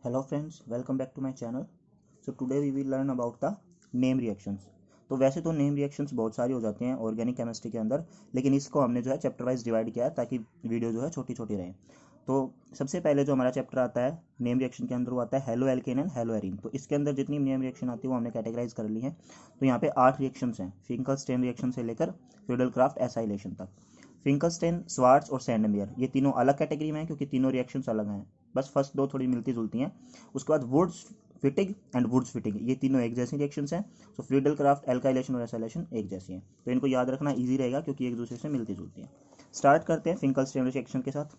Hello friends, welcome back to my channel. So today we will learn about the name reactions. तो वैसे तो name reactions बहुत सारी हो जाती हैं ऑर्गेनिक केमिस्ट्री के अंदर, लेकिन इसको हमने जो है चैप्टर वाइज डिवाइड किया है ताकि वीडियो जो है छोटी छोटी रहे। तो सबसे पहले जो हमारा चैप्टर आता है नेम रिएक्शन के अंदर वो आता है halo alkane and hello arene. तो इसके अंदर जितनी नेम रिएक्शन आती है वो हमने कैटेगराइज कर ली है। तो यहाँ पे 8 रिएक्शंस हैं, फिंकलस्टेन रिएक्शन से लेकर फ्यूडलक्राफ्ट एसाइलेशन तक। फिंकलस्टेन, स्वार्ट्स और सैंडमेयर ये तीनों अलग कैटेगरी में हैं क्योंकि तीनों रिएक्शंस अलग हैं, बस फर्स्ट दो थोड़ी मिलती जुलती हैं। उसके बाद Wurtz Fittig and Wurtz Fittig ये तीनों एक जैसी रिएक्शंस हैं। सो फ्यूडलक्राफ्ट, एल्काइलेशन और एसाइलेशन एक जैसी हैं, तो इनको याद रखना इजी रहेगा क्योंकि एक दूसरे से मिलती जुलती हैं। स्टार्ट करते हैं फिंकलस्टेन रिएक्शन के साथ।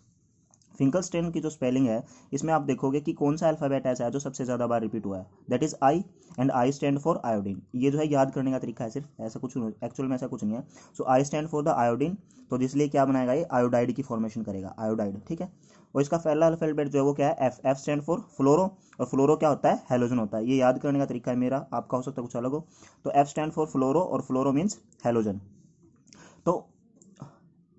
फिंकलस्टेन की जो स्पेलिंग है इसमें आप देखोगे कि कौन सा अल्फाबेट ऐसा है जो सबसे ज़्यादा बार रिपीट हुआ है, that is I, and I stand for iodine. ये जो है याद करने का तरीका है सिर्फ, ऐसा कुछ एक्चुअल में ऐसा कुछ नहीं है। So I stand for the iodine, तो इसलिए क्या बनाएगा ये आयोडाइड की फॉर्मेशन करेगा, आयोडाइड, ठीक है। और इसका पहला अल्फाबेट जो है वो क्या है, एफ, एफ स्टैंड फॉर फ्लोरो, और फ्लोरो क्या होता है, हेलोजन होता है। ये याद करने का तरीका है मेरा, आपका हो सकता है कुछ अलग हो। तो एफ स्टैंड फॉर फ्लोरो और फ्लोरो मीन्स हेलोजन। तो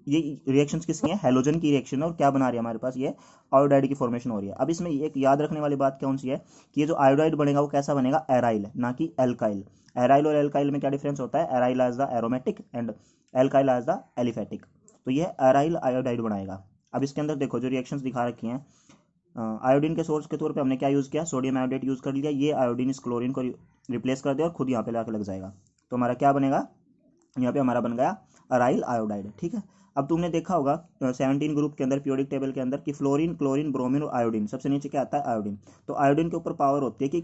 ये रिएक्शंस किसकी हैं, हेलोजन की रिएक्शन है, और क्या बना रही है हमारे पास ये आयोडाइड की फॉर्मेशन हो रही है। अब इसमें एक याद रखने वाली बात कौन सी है कि ये जो आयोडाइड बनेगा वो कैसा बनेगा, एराइल, ना कि एल्काइल। एराइल और एल्काइल में क्या डिफरेंस होता है, aryl as the aromatic and alkyl as the aliphatic. तो ये एराइल आयोडाइड बनाएगा। अब इसके अंदर देखो जो रिएक्शंस दिखा रखी हैं, आयोडीन के सोर्स के तौर पे हमने क्या यूज़ किया, सोडियम आयोडेट यूज़ कर लिया। ये आयोडीन इस क्लोरीन को रिप्लेस कर दिया और खुद यहाँ पे लाके लग जाएगा, तो हमारा क्या बनेगा, यहाँ पे हमारा बन गया अराइल आयोडाइड, ठीक है। अब तुमने देखा होगा 17 ग्रुप के अंदर पीरियोडिक टेबल के अंदर कि फ्लोरीन, क्लोरीन, ब्रोमीन और आयोडीन, सबसे नीचे क्या आता है, आयोडीन। तो आयोडीन के ऊपर पावर होती है कि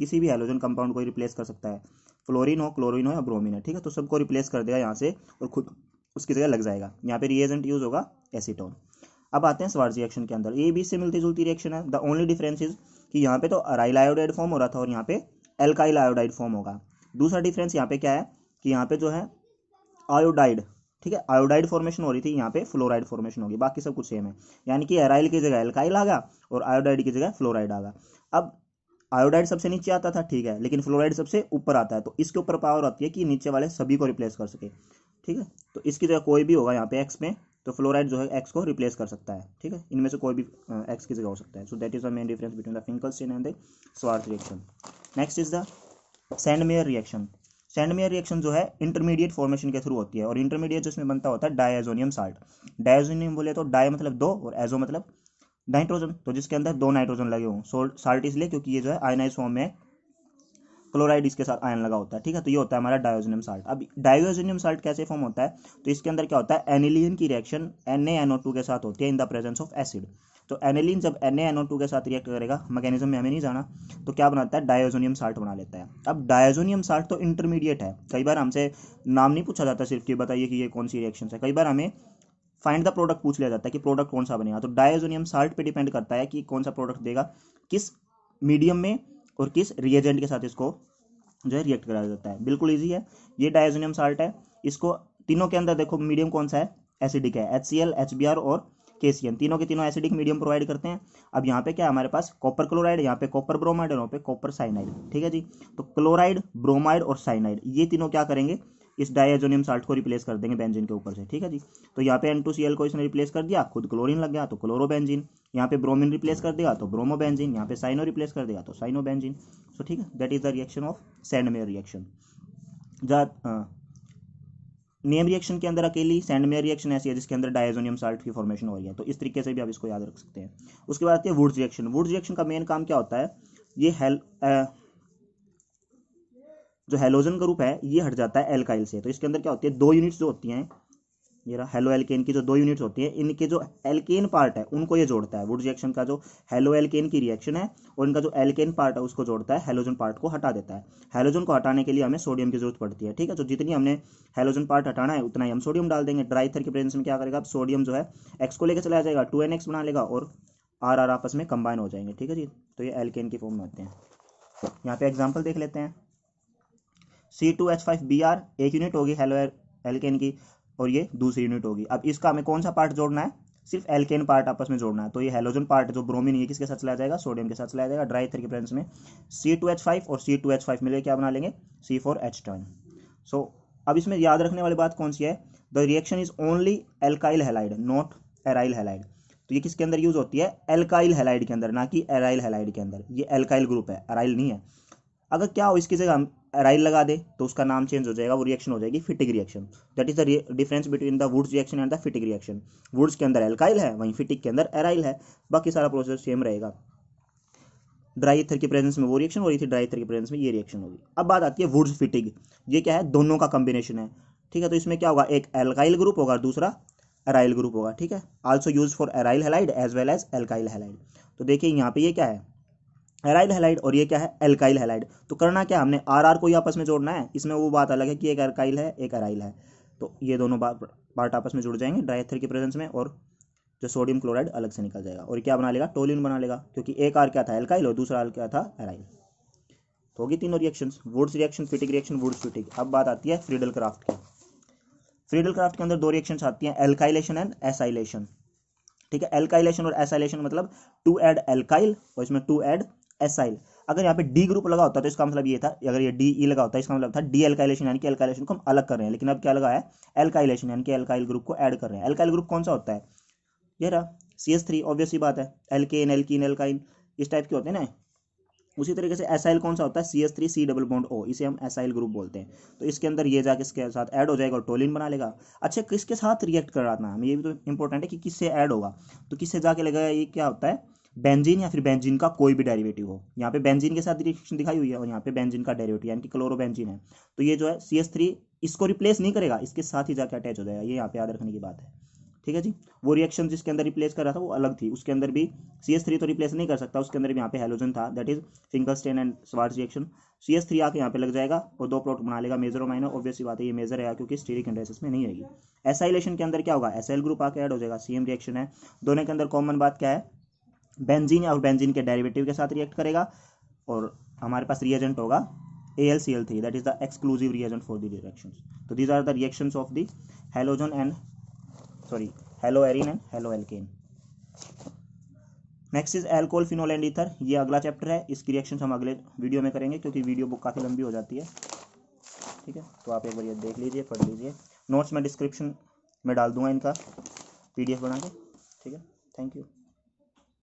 किसी भी हेलोजन कंपाउंड को रिप्लेस कर सकता है, फ्लोरीन हो, क्लोरीन हो या ब्रोमीन है, ठीक है। तो सबको रिप्लेस कर देगा यहाँ से और खुद उसकी जगह लग जाएगा। यहाँ पे रिएजेंट यूज होगा एसीटोन। अब आते हैं स्वार्ट्ज रिएक्शन के अंदर, ये भी इससे मिलती जुलती रिएक्शन है। द ओनली डिफरेंस इज कि यहाँ पे तो अराइल आयोडाइड फॉर्म हो रहा था और यहाँ पे एल्काइल आयोडाइड फॉर्म होगा। दूसरा डिफरेंस यहाँ पे क्या है कि यहाँ पे जो है आयोडाइड, ठीक है, आयोडाइड फॉर्मेशन हो रही थी, यहाँ पे फ्लोराइड फॉर्मेशन होगी, बाकी सब कुछ सेम है। यानी कि एराइल की जगह एल्काइल आ गया और आयोडाइड की जगह फ्लोराइड आ गया। अब आयोडाइड सबसे नीचे आता था, ठीक है, लेकिन फ्लोराइड सबसे ऊपर आता है, तो इसके ऊपर पावर आती है कि नीचे वाले सभी को रिप्लेस कर सके, ठीक है। तो इसकी जगह कोई भी होगा यहाँ पे एक्स में, तो फ्लोराइड जो है एक्स को रिप्लेस कर सकता है, ठीक है, इनमें से कोई भी एक्स की जगह हो सकता है। So that is the main difference between the Finkelstein and the Swarts reaction. Next is the Sandmeyer reaction. Sandmeyer reaction जो है इंटरमीडिएट फॉर्मेशन के थ्रू होती है, और इंटरमीडिएट जिसमें बनता होता है डायजोनियम साल्ट। डायजोनियम बोले तो डाय मतलब दो और एजो मतलब नाइट्रोजन, तो जिसके अंदर दो नाइट्रोजन लगे हों। साल्ट इसलिए क्योंकि ये जो है आयनाइज फॉर्म में क्लोराइड इसके साथ आयन लगा होता है, ठीक है। तो ये होता है हमारा डायोजोनियम साल्ट। अब डायोजोनियम साल्ट कैसे फॉर्म होता है, तो इसके अंदर क्या होता है, एनिलीन की रिएक्शन NaNO2 के साथ होती है in the presence of acid. तो एनिलीन जब NaNO2 के साथ रिएक्ट करेगा, मैकेनिज्म में हमें नहीं जाना, तो क्या बनाता है, डायोजोनियम साल्ट बना लेता है। अब डायोजोनियम साल्ट तो इंटरमीडिएट है, कई बार हमसे नाम नहीं पूछा जाता सिर्फ कि बताइए कि ये कौन सी रिएक्शन है, कई बार हमें फाइंड द प्रोडक्ट पूछ लिया जाता है कि प्रोडक्ट कौन सा बनेगा। तो डायोजोनियम साल्ट पे डिपेंड करता है कि कौन सा प्रोडक्ट देगा, किस मीडियम में और किस रिएजेंट के साथ इसको जो है रिएक्ट कराया जाता है। बिल्कुल इजी है, ये डायजोनियम साल्ट है। इसको तीनों के अंदर देखो मीडियम कौन सा है, एसिडिक है, HCl, HBr और KCN, तीनों के तीनों एसिडिक मीडियम प्रोवाइड करते हैं। अब यहाँ पे क्या है हमारे पास, कॉपर क्लोराइड, यहाँ पे कॉपर ब्रोमाइड और यहाँ पे कॉपर साइनाइड, ठीक है जी। तो क्लोराइड, ब्रोमाइड और साइनाइड ये तीनों क्या करेंगे, इस डायजोनियम साल्ट को रिप्लेस कर देंगे बेंजीन के ऊपर से, ठीक है जी। तो यहाँ पे N2Cl को इसने रिप्लेस कर दिया, खुद क्लोरीन लग गया तो क्लोरोबेंजीन। यहाँ पे ब्रोमीन रिप्लेस कर देगा तो ब्रोमोबेंजीन, यहाँ पे साइनो रिप्लेस कर देगा तो साइनोबेंजीन। सो ठीक है, that is the reaction of Sandmeyer reaction. Name reaction के अंदर अकेली सैंडमेयर रिएक्शन ऐसी है जिसके अंदर डायजोनियम साल्ट की फॉर्मेशन हो रही है, तो इस तरीके से भी आप इसको याद रख सकते हैं। उसके बाद आती है वुड्स रिएक्शन। वुड्स रिएक्शन का मेन काम क्या होता है, ये जो हेलोजन ग्रुप है ये हट जाता है एल्काइल से। तो इसके अंदर क्या होती है, दो यूनिट्स जो होती हैं, ये रहा हेलो एल्केन की जो दो यूनिट्स होती है, इनके जो एल्केन पार्ट है उनको ये जोड़ता है। वुड्स रिएक्शन का जो हेलो एल्केन की रिएक्शन है और इनका जो एल्केन पार्ट है उसको जोड़ता है, हेलोजन पार्ट को हटा देता है। हेलोजन को हटाने के लिए हमें सोडियम की जरूरत पड़ती है, ठीक है। तो जितनी हमने हेलोजन पार्ट हटाना है उतना ही हम सोडियम डाल देंगे। ड्राई ईथर के प्रेजेंस में क्या करेगा, अब सोडियम जो है एक्स को लेकर चला जाएगा, 2NX बना लेगा और आर आपस में कंबाइन हो जाएंगे, ठीक है जी। तो ये एल्केन की फॉर्म में होते हैं। यहाँ पे एग्जाम्पल देख लेते हैं, C2H5Br एक यूनिट होगी हेलो एल्केन की और ये दूसरी यूनिट होगी। अब इसका हमें कौन सा पार्ट जोड़ना है, सिर्फ एल्केन पार्ट आपस में जोड़ना है। तो ये हेलोजन पार्ट जो ब्रोमीन ये किसके साथ चला जाएगा, सोडियम के साथ चला जाएगा। ड्राई ईथर के प्रेजेंस में C2H5 और C2H5 मिलकर क्या बना लेंगे, C4H10। सो अब इसमें याद रखने वाली बात कौन सी है, the reaction is only alkyl halide not aryl halide. तो ये किसके अंदर यूज होती है, एल्काइल हैलाइड के अंदर, ना कि एराइल हैलाइड के अंदर। ये एल्काइल ग्रुप है, एराइल नहीं है। अगर क्या हो इसकी जगह हम एराइल लगा दे तो उसका नाम चेंज हो जाएगा, वो रिएक्शन हो जाएगी Fittig reaction. That is the difference between the Wurtz reaction and the Fittig reaction. Wurtz के अंदर एल्काइल है, वहीं फिटिक के अंदर एराइल है, बाकी सारा प्रोसेस सेम रहेगा। ड्राई ईथर की प्रेजेंस में वो रिएक्शन हो रही थी, ड्राई ईथर की प्रेजेंस में ये रिएक्शन होगी। अब बात आती है वुड्स फिटिक, ये क्या है, दोनों का कॉम्बिनेशन है, ठीक है। तो इसमें क्या होगा, एक एल्काइल ग्रुप होगा और दूसरा एराइल ग्रुप होगा, ठीक है। Also use for aryl halide as well as alkyl halide. तो देखिए यहाँ पे ये क्या है, एराइल हैलाइड और ये क्या है, एल्काइल हैलाइड। तो करना क्या, हमने आर को ही आपस में जोड़ना है। इसमें वो बात अलग है कि एक एल्काइल है एक एराइल है, तो ये दोनों पार्ट आपस में जुड़ जाएंगे ड्राई ईथर की प्रेजेंस में, और जो सोडियम क्लोराइड अलग से निकल जाएगा और क्या बना लेगा, टोल्यूइन बना लेगा, क्योंकि एक आर क्या था, एल्काइल, और दूसरा आर क्या था, एराइल। तो होगी तीनों reactions, Wurtz reaction, Fittig reaction, Wurtz Fittig. अब बात आती है फ्रीडल क्राफ्ट की। फ्रीडल क्राफ्ट के अंदर दो रिएक्शंस आती हैं, एल्काइलेशन एंड एसाइलेशन, ठीक है। एल्काइलेशन और एसाइलेशन मतलब टू ऐड एल्काइल और इसमें टू ऐड एसाइल। अगर यहाँ पे डी ग्रुप लगा होता तो इसका मतलब ये था, अगर ये डी ई लगा होता इसका मतलब था डी एल्काइलेशन, यानी कि एल्काइलेशन को हम अलग कर रहे हैं। लेकिन अब क्या लगा है, एल्काइलेशन, यानी कि एल्काइल ग्रुप को ऐड कर रहे हैं। एल्काइल ग्रुप कौन सा होता है, ये रहा CH3, ऑब्वियस सी बात है, एल्केन एल्कीन एल्काइन इस टाइप के होते हैं ना। उसी तरीके से एसाइल कौन सा होता है, CH3 C double bond O, इसे हम एसाइल ग्रुप बोलते हैं। तो इसके अंदर ये जाके इसके साथ ऐड हो जाएगा और टोलिन बना लेगा। अच्छा, किसके साथ रिएक्ट कर रहा था हमें, ये भी तो इंपॉर्टेंट है कि किससे ऐड होगा। तो किससे जाके लगेगा, ये क्या होता है, बेंजीन या फिर बेंजीन का कोई भी डेरिवेटिव हो। यहाँ पे बेंजीन के साथ रिएक्शन दिखाई हुई है और यहाँ पे बेंजीन का डेरिवेटिव यानी कि क्लोरोबेंजीन है। तो ये जो है CH3 इसको रिप्लेस नहीं करेगा, इसके साथ ही जाके अटैच हो जाएगा, ये यहाँ पे याद रखने की बात है, ठीक है जी। वो रिएक्शन जिसके अंदर रिप्लेस कर रहा था वो अलग थी, उसके अंदर भी CH3 तो रिप्लेस नहीं कर सकता, उसके अंदर भी यहाँ पे हेलोजन था, that is Finkelstein and Swarts reaction. CH3 आके यहाँ पे लग जाएगा और दो प्रोटॉन बना लेगा, मेजर और माइनर। ऑब्वियस सी बात है ये मेजर है क्योंकि स्टीरिक इंडाइसिस में नहीं रहेगी। एसाइलेशन के अंदर क्या होगा, एसाइल ग्रुप आके ऐड हो जाएगा, सेम रिएक्शन है। दोनों के अंदर कॉमन बात क्या है, बेंजीन और बेंजीन के डेरिवेटिव के साथ रिएक्ट करेगा और हमारे पास रिएजेंट होगा AlCl3, that is the exclusive reagent for the reactions. तो these are the reactions of the halogen and haloarene and haloalkane. Next is alcohol, phenol and ether. ये अगला चैप्टर है, इसकी रिएक्शन हम अगले वीडियो में करेंगे क्योंकि वीडियो बुक काफ़ी लंबी हो जाती है, ठीक है। तो आप एक बार ये देख लीजिए, पढ़ लीजिए, नोट्स में डिस्क्रिप्शन में डाल दूंगा इनका PDF बना के, ठीक है। Thank you.